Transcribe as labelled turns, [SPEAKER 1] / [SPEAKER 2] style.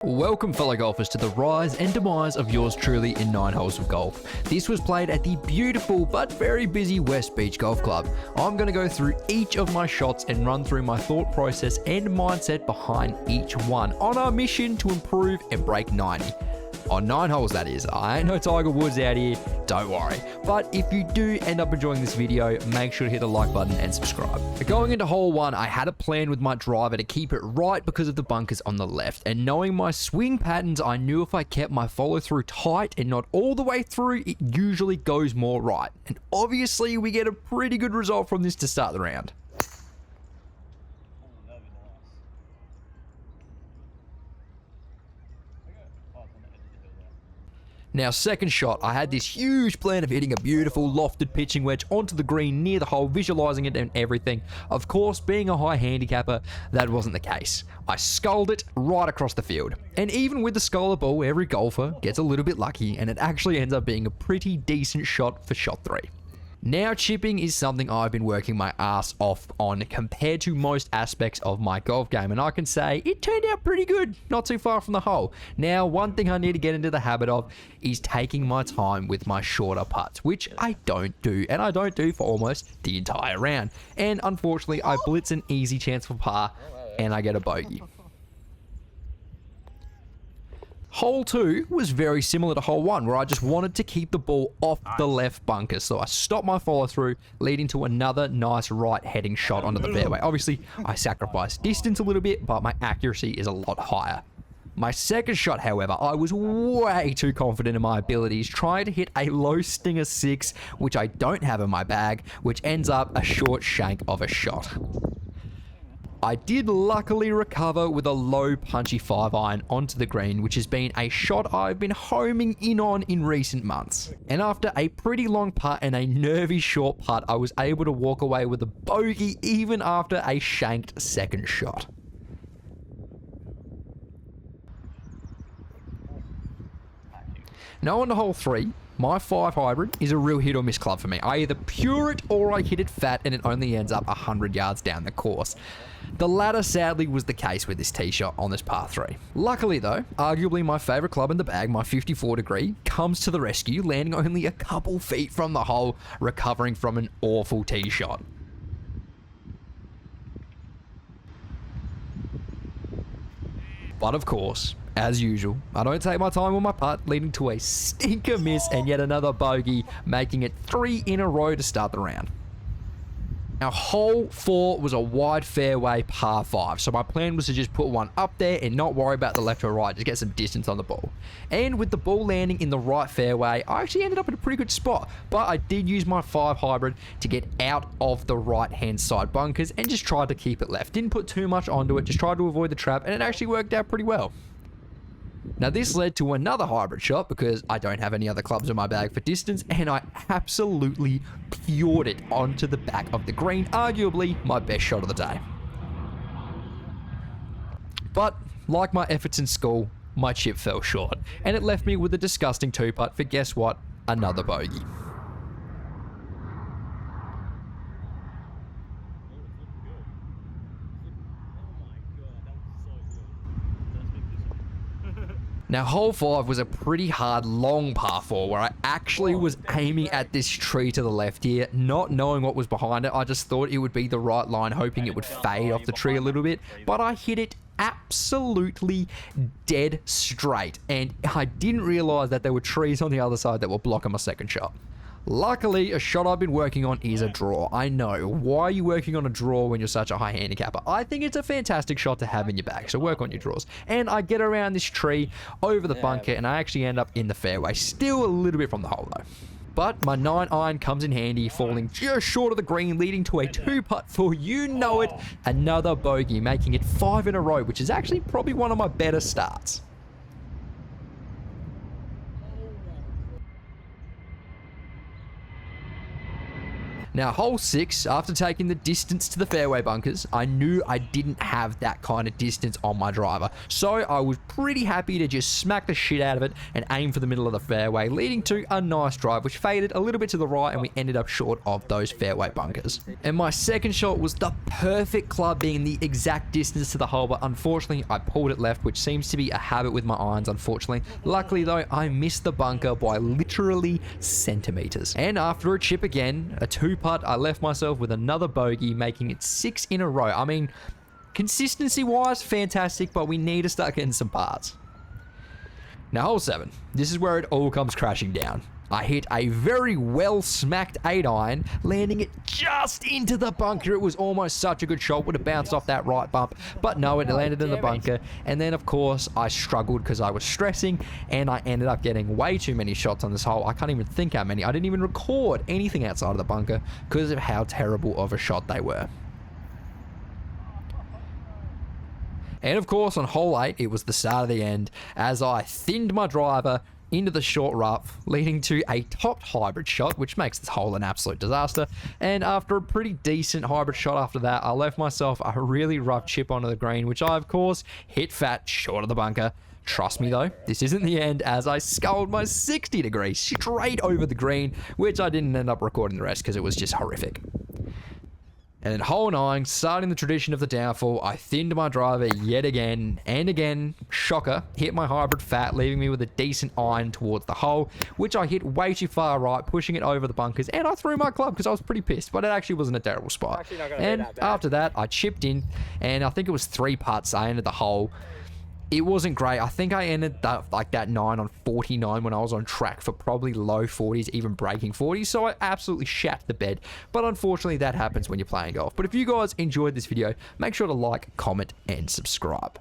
[SPEAKER 1] Welcome fellow golfers to the rise and demise of yours truly in 9 holes of golf. This was played at the beautiful but very busy West Beach Golf Club. I'm going to go through each of my shots and run through my thought process and mindset behind each one on our mission to improve and break 90. On 9 holes, that is. I ain't no Tiger Woods out here, don't worry. But if you do end up enjoying this video, make sure to hit the like button and subscribe. Going into hole 1, I had a plan with my driver to keep it right because of the bunkers on the left. And knowing my swing patterns, I knew if I kept my follow through tight and not all the way through, it usually goes more right. And obviously, we get a pretty good result from this to start the round. Now, second shot, I had this huge plan of hitting a beautiful lofted pitching wedge onto the green near the hole, visualizing it and everything. Of course, being a high handicapper, that wasn't the case. I sculled it right across the field. And even with the sculler ball, every golfer gets a little bit lucky, and it actually ends up being a pretty decent shot for shot 3. Now, chipping is something I've been working my ass off on compared to most aspects of my golf game, and I can say it turned out pretty good, not too far from the hole. Now, one thing I need to get into the habit of is taking my time with my shorter putts, which I don't do, and I don't do for almost the entire round. And unfortunately, I blitz an easy chance for par, and I get a bogey. Hole 2 was very similar to hole 1, where I just wanted to keep the ball off the left bunker, so I stopped my follow through, leading to another nice right heading shot onto the fairway. Obviously, I sacrificed distance a little bit, but my accuracy is a lot higher. My second shot, however, I was way too confident in my abilities, trying to hit a low stinger 6, which I don't have in my bag, which ends up a short shank of a shot. I did luckily recover with a low punchy 5-iron onto the green, which has been a shot I've been homing in on in recent months. And after a pretty long putt and a nervy short putt, I was able to walk away with a bogey even after a shanked second shot. Now on to hole 3. My 5 hybrid is a real hit or miss club for me. I either pure it or I hit it fat and it only ends up 100 yards down the course. The latter sadly was the case with this tee shot on this par 3. Luckily though, arguably my favourite club in the bag, my 54 degree, comes to the rescue, landing only a couple feet from the hole, recovering from an awful tee shot. But of course, as usual, I don't take my time with my putt, leading to a stinker miss and yet another bogey, making it 3 in a row to start the round. Now, hole 4 was a wide fairway par 5, so my plan was to just put one up there and not worry about the left or right, just get some distance on the ball. And with the ball landing in the right fairway, I actually ended up in a pretty good spot, but I did use my 5 hybrid to get out of the right-hand side bunkers and just tried to keep it left. Didn't put too much onto it, just tried to avoid the trap, and it actually worked out pretty well. Now this led to another hybrid shot because I don't have any other clubs in my bag for distance, and I absolutely pured it onto the back of the green, arguably my best shot of the day. But like my efforts in school, my chip fell short, and it left me with a disgusting 2-putt for, guess what, another bogey. Now, hole 5 was a pretty hard, long par 4 where I actually was aiming at this tree to the left here, not knowing what was behind it. I just thought it would be the right line, hoping it would fade off the tree a little bit, but I hit it absolutely dead straight, and I didn't realize that there were trees on the other side that were blocking my second shot. Luckily, a shot I've been working on is a draw. I know, why are you working on a draw when you're such a high handicapper? I think it's a fantastic shot to have in your bag, so work on your draws. And I get around this tree, over the bunker, and I actually end up in the fairway. Still a little bit from the hole though. But my 9-iron comes in handy, falling just short of the green, leading to a 2-putt for, you know it, another bogey, making it 5 in a row, which is actually probably one of my better starts. Now, hole 6, after taking the distance to the fairway bunkers, I knew I didn't have that kind of distance on my driver. So I was pretty happy to just smack the shit out of it and aim for the middle of the fairway, leading to a nice drive, which faded a little bit to the right, and we ended up short of those fairway bunkers. And my second shot was the perfect club, being the exact distance to the hole, but unfortunately, I pulled it left, which seems to be a habit with my irons, unfortunately. Luckily, though, I missed the bunker by literally centimeters. And after a chip again, a 2-putt, I left myself with another bogey, making it 6 in a row. I mean, consistency-wise, fantastic, but we need to start getting some pars. Now, hole 7. This is where it all comes crashing down. I hit a very well-smacked 8-iron, landing it just into the bunker. It was almost such a good shot, would have bounced off that right bump, but no, it landed in the bunker. And then, of course, I struggled because I was stressing, and I ended up getting way too many shots on this hole. I can't even think how many. I didn't even record anything outside of the bunker because of how terrible of a shot they were. And of course, on hole 8, it was the start of the end, as I thinned my driver into the short rough, leading to a topped hybrid shot, which makes this hole an absolute disaster. And after a pretty decent hybrid shot after that, I left myself a really rough chip onto the green, which I, of course, hit fat short of the bunker. Trust me though, this isn't the end, as I sculled my 60 degrees straight over the green, which I didn't end up recording the rest because it was just horrific. And then hole 9, starting the tradition of the downfall, I thinned my driver yet again, and again, shocker, hit my hybrid fat, leaving me with a decent iron towards the hole, which I hit way too far right, pushing it over the bunkers, and I threw my club because I was pretty pissed, but it actually wasn't a terrible spot. And after that, I chipped in, and I think it was 3 putts, I ended the hole. It wasn't great. I think I ended that 9 on 49 when I was on track for probably low 40s, even breaking 40s. So I absolutely shat the bed. But unfortunately, that happens when you're playing golf. But if you guys enjoyed this video, make sure to like, comment, and subscribe.